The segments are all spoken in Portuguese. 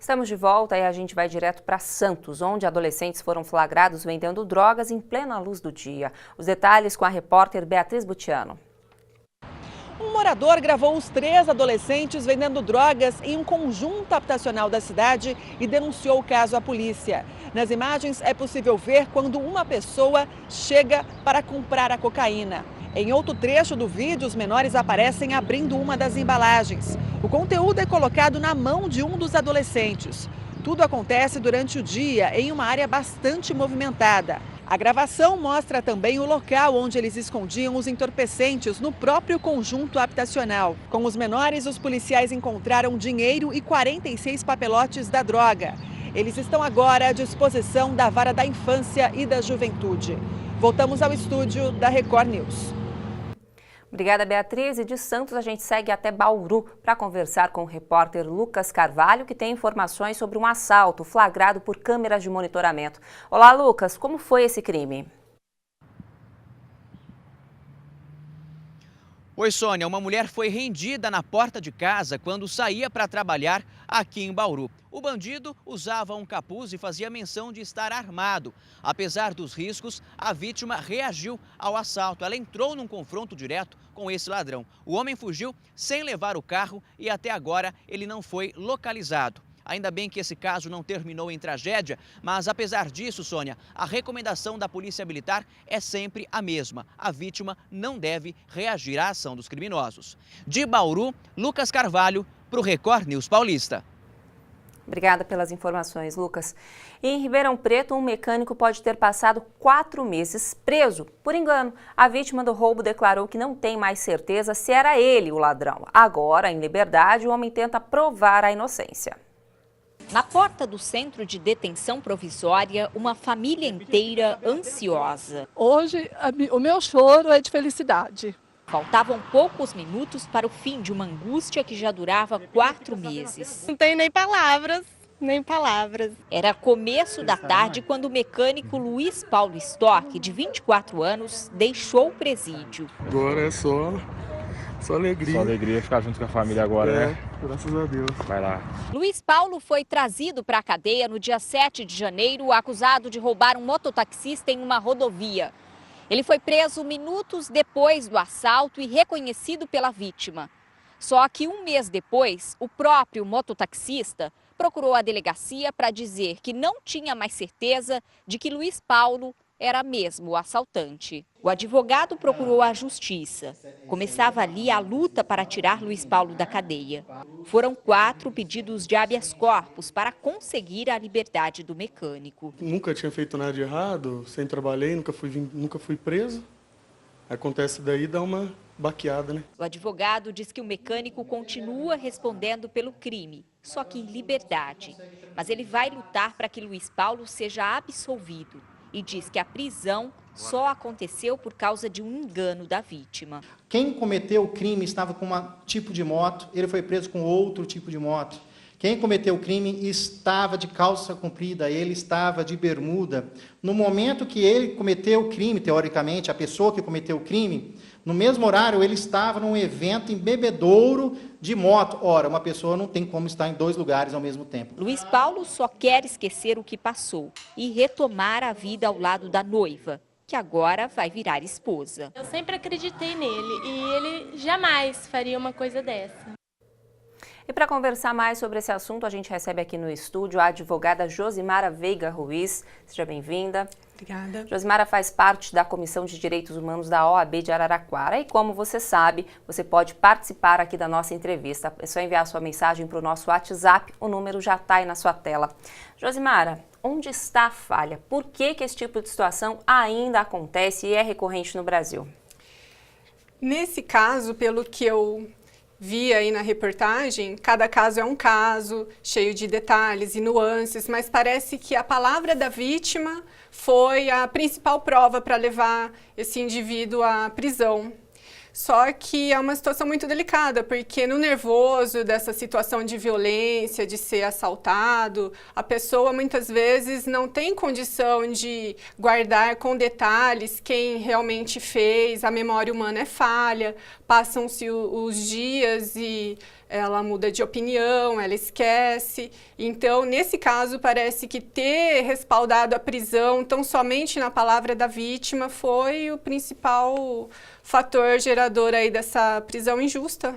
Estamos de volta e a gente vai direto para Santos, onde adolescentes foram flagrados vendendo drogas em plena luz do dia. Os detalhes com a repórter Beatriz Butiano. Um morador gravou os 3 adolescentes vendendo drogas em um conjunto habitacional da cidade e denunciou o caso à polícia. Nas imagens é possível ver quando uma pessoa chega para comprar a cocaína. Em outro trecho do vídeo, os menores aparecem abrindo uma das embalagens. O conteúdo é colocado na mão de um dos adolescentes. Tudo acontece durante o dia em uma área bastante movimentada. A gravação mostra também o local onde eles escondiam os entorpecentes no próprio conjunto habitacional. Com os menores, os policiais encontraram dinheiro e 46 papelotes da droga. Eles estão agora à disposição da Vara da Infância e da Juventude. Voltamos ao estúdio da Record News. Obrigada, Beatriz. E de Santos a gente segue até Bauru para conversar com o repórter Lucas Carvalho, que tem informações sobre um assalto flagrado por câmeras de monitoramento. Olá, Lucas, como foi esse crime? Oi, Sônia. Uma mulher foi rendida na porta de casa quando saía para trabalhar aqui em Bauru. O bandido usava um capuz e fazia menção de estar armado. Apesar dos riscos, a vítima reagiu ao assalto. Ela entrou num confronto direto com esse ladrão. O homem fugiu sem levar o carro e até agora ele não foi localizado. Ainda bem que esse caso não terminou em tragédia, mas apesar disso, Sônia, a recomendação da Polícia Militar é sempre a mesma. A vítima não deve reagir à ação dos criminosos. De Bauru, Lucas Carvalho, para o Record News Paulista. Obrigada pelas informações, Lucas. E em Ribeirão Preto, um mecânico pode ter passado 4 meses preso por engano. A vítima do roubo declarou que não tem mais certeza se era ele o ladrão. Agora, em liberdade, o homem tenta provar a inocência. Na porta do centro de detenção provisória, uma família inteira ansiosa. Hoje, o meu choro é de felicidade. Faltavam poucos minutos para o fim de uma angústia que já durava 4 meses. Não tem nem palavras, nem palavras. Era começo da tarde quando o mecânico Luiz Paulo Storck, de 24 anos, deixou o presídio. Agora é só alegria. Só alegria ficar junto com a família agora, né? Graças a Deus. Vai lá. Luiz Paulo foi trazido para a cadeia no dia 7 de janeiro, acusado de roubar um mototaxista em uma rodovia. Ele foi preso minutos depois do assalto e reconhecido pela vítima. Só que um mês depois, o próprio mototaxista procurou a delegacia para dizer que não tinha mais certeza de que Luiz Paulo era mesmo o assaltante. O advogado procurou a justiça. Começava ali a luta para tirar Luiz Paulo da cadeia. Foram 4 pedidos de habeas corpus para conseguir a liberdade do mecânico. Nunca tinha feito nada de errado, sempre trabalhei, nunca fui preso. Acontece daí, dá uma baqueada, né? O advogado diz que o mecânico continua respondendo pelo crime, só que em liberdade. Mas ele vai lutar para que Luiz Paulo seja absolvido. E diz que a prisão só aconteceu por causa de um engano da vítima. Quem cometeu o crime estava com um tipo de moto, ele foi preso com outro tipo de moto. Quem cometeu o crime estava de calça comprida, ele estava de bermuda. No momento que ele cometeu o crime, teoricamente, a pessoa que cometeu o crime, no mesmo horário ele estava num evento em bebedouro de moto. Ora, uma pessoa não tem como estar em 2 lugares ao mesmo tempo. Luiz Paulo só quer esquecer o que passou e retomar a vida ao lado da noiva, que agora vai virar esposa. Eu sempre acreditei nele e ele jamais faria uma coisa dessa. E para conversar mais sobre esse assunto, a gente recebe aqui no estúdio a advogada Josimara Veiga Ruiz. Seja bem-vinda. Obrigada. Josimara faz parte da Comissão de Direitos Humanos da OAB de Araraquara e, como você sabe, você pode participar aqui da nossa entrevista. É só enviar sua mensagem para o nosso WhatsApp, o número já está aí na sua tela. Josimara, onde está a falha? Por que esse tipo de situação ainda acontece e é recorrente no Brasil? Nesse caso, pelo que eu vi aí na reportagem, cada caso é um caso, cheio de detalhes e nuances, mas parece que a palavra da vítima foi a principal prova para levar esse indivíduo à prisão. Só que é uma situação muito delicada, porque no nervoso dessa situação de violência, de ser assaltado, a pessoa muitas vezes não tem condição de guardar com detalhes quem realmente fez, a memória humana é falha, passam-se os dias e ela muda de opinião, ela esquece. Então, nesse caso, parece que ter respaldado a prisão tão somente na palavra da vítima foi o principal fator gerador aí dessa prisão injusta.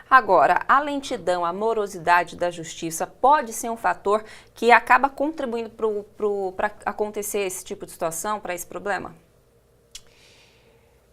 Agora, a lentidão, a morosidade da justiça pode ser um fator que acaba contribuindo para acontecer esse tipo de situação, para esse problema?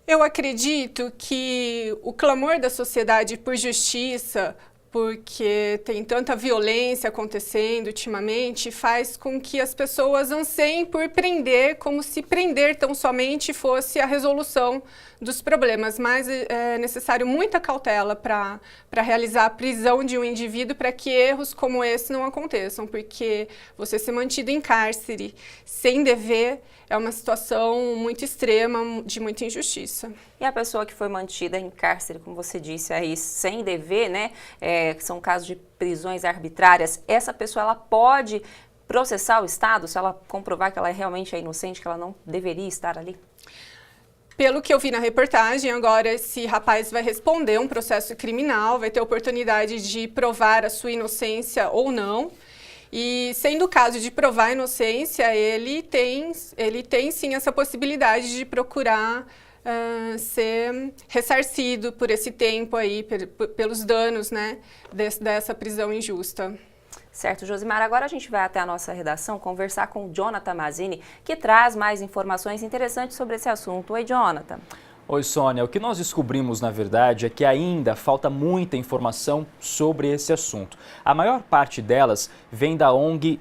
Eu acredito que o clamor da sociedade por justiça, porque tem tanta violência acontecendo ultimamente, faz com que as pessoas anseiem por prender, como se prender tão somente fosse a resolução dos problemas. Mas é necessário muita cautela para realizar a prisão de um indivíduo para que erros como esse não aconteçam, porque você ser mantido em cárcere sem dever é uma situação muito extrema, de muita injustiça. E a pessoa que foi mantida em cárcere, como você disse aí, sem dever, né, que são casos de prisões arbitrárias, essa pessoa ela pode processar o Estado se ela comprovar que ela realmente é inocente, que ela não deveria estar ali? Pelo que eu vi na reportagem, agora esse rapaz vai responder um processo criminal, vai ter a oportunidade de provar a sua inocência ou não. E sendo o caso de provar a inocência, ele tem sim essa possibilidade de procurar ser ressarcido por esse tempo aí, pelos danos, né, dessa prisão injusta. Certo, Josimar. Agora a gente vai até a nossa redação conversar com o Jonathan Mazzini, que traz mais informações interessantes sobre esse assunto. Oi, Jonathan. Oi, Sônia. O que nós descobrimos, na verdade, é que ainda falta muita informação sobre esse assunto. A maior parte delas vem da ONG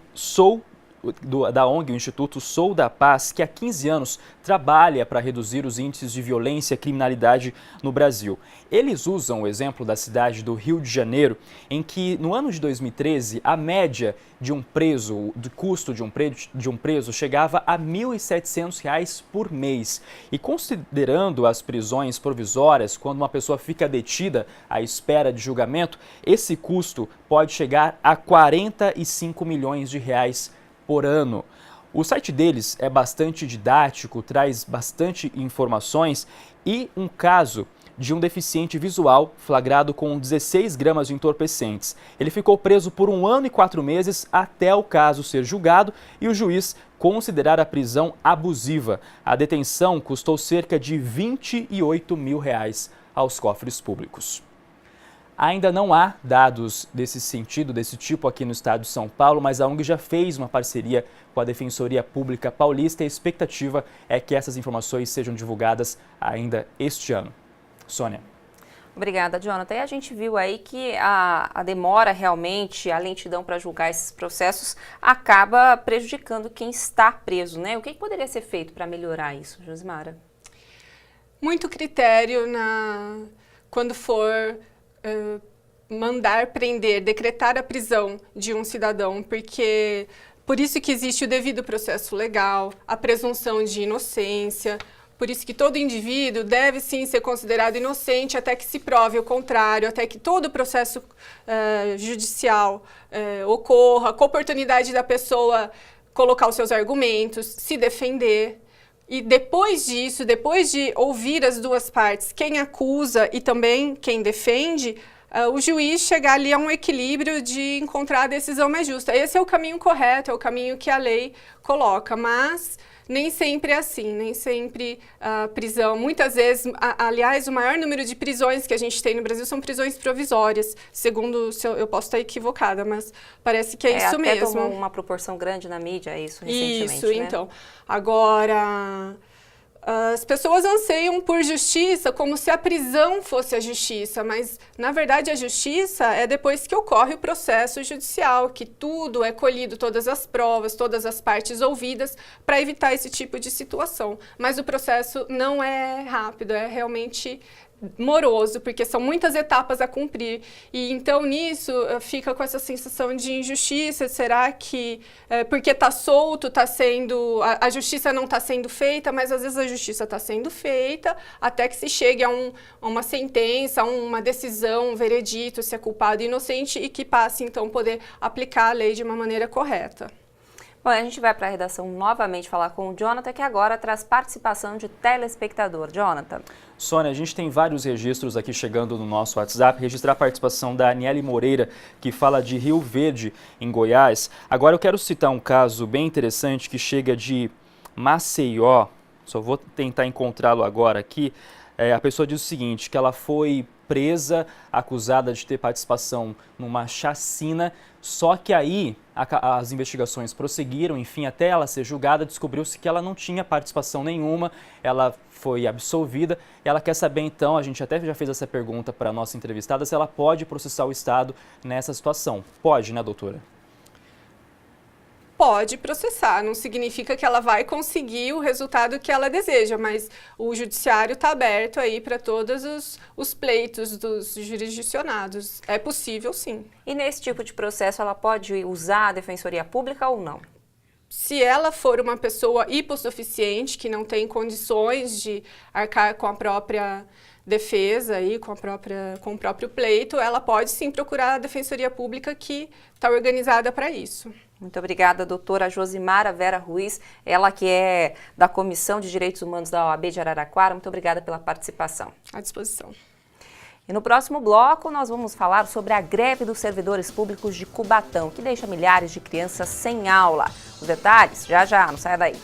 o Instituto Sou da Paz, que há 15 anos trabalha para reduzir os índices de violência e criminalidade no Brasil. Eles usam o exemplo da cidade do Rio de Janeiro, em que no ano de 2013 a média de um preso, do custo de um preso chegava a R$ 1.700 por mês. E considerando as prisões provisórias, quando uma pessoa fica detida à espera de julgamento, esse custo pode chegar a R$ 45 milhões por ano. O site deles é bastante didático, traz bastante informações e um caso de um deficiente visual flagrado com 16 gramas de entorpecentes. Ele ficou preso por 1 ano e 4 meses até o caso ser julgado e o juiz considerar a prisão abusiva. A detenção custou cerca de R$ 28 mil aos cofres públicos. Ainda não há dados desse sentido, desse tipo aqui no estado de São Paulo, mas a ONG já fez uma parceria com a Defensoria Pública Paulista e a expectativa é que essas informações sejam divulgadas ainda este ano. Sônia. Obrigada, Jonathan. E a gente viu aí que a demora realmente, a lentidão para julgar esses processos acaba prejudicando quem está preso, né? O que poderia ser feito para melhorar isso, Josimara? Muito critério quando for mandar prender, decretar a prisão de um cidadão, porque por isso que existe o devido processo legal, a presunção de inocência, por isso que todo indivíduo deve sim ser considerado inocente até que se prove o contrário, até que todo o processo judicial ocorra, com a oportunidade da pessoa colocar os seus argumentos, se defender. E depois disso, depois de ouvir as duas partes, quem acusa e também quem defende, o juiz chegar ali a um equilíbrio de encontrar a decisão mais justa. Esse é o caminho correto, é o caminho que a lei coloca, mas nem sempre é assim, nem sempre a prisão. Muitas vezes, aliás, o maior número de prisões que a gente tem no Brasil são prisões provisórias, segundo, eu posso estar equivocada, mas parece que é isso mesmo. Até tomou uma proporção grande na mídia, é isso recentemente, isso, né? Então. Agora, as pessoas anseiam por justiça como se a prisão fosse a justiça, mas, na verdade, a justiça é depois que ocorre o processo judicial, que tudo é colhido, todas as provas, todas as partes ouvidas, para evitar esse tipo de situação. Mas o processo não é rápido, é realmente moroso, porque são muitas etapas a cumprir. E então nisso fica com essa sensação de injustiça. Será que porque está solto, está sendo a justiça não está sendo feita, mas às vezes a justiça está sendo feita até que se chegue a uma sentença, a uma decisão, um veredito, se é culpado ou inocente, e que passe então poder aplicar a lei de uma maneira correta. Bom, a gente vai para a redação novamente falar com o Jonathan, que agora traz participação de telespectador. Jonathan. Sônia, a gente tem vários registros aqui chegando no nosso WhatsApp. Registrar a participação da Aniele Moreira, que fala de Rio Verde, em Goiás. Agora eu quero citar um caso bem interessante que chega de Maceió. Só vou tentar encontrá-lo agora aqui. A pessoa diz o seguinte, que ela foi presa, acusada de ter participação numa chacina, só que aí as investigações prosseguiram, enfim, até ela ser julgada, descobriu-se que ela não tinha participação nenhuma, ela foi absolvida, e ela quer saber então, a gente até já fez essa pergunta para a nossa entrevistada, se ela pode processar o Estado nessa situação. Pode, né, doutora? Pode processar, não significa que ela vai conseguir o resultado que ela deseja, mas o judiciário está aberto aí para todos os pleitos dos jurisdicionados. É possível, sim. E nesse tipo de processo ela pode usar a Defensoria Pública ou não? Se ela for uma pessoa hipossuficiente, que não tem condições de arcar com a própria defesa, e com o próprio pleito, ela pode sim procurar a Defensoria Pública, que está organizada para isso. Muito obrigada, doutora Josimara Vera Ruiz, ela que é da Comissão de Direitos Humanos da OAB de Araraquara. Muito obrigada pela participação. À disposição. E no próximo bloco nós vamos falar sobre a greve dos servidores públicos de Cubatão, que deixa milhares de crianças sem aula. Os detalhes já já, não saia daí.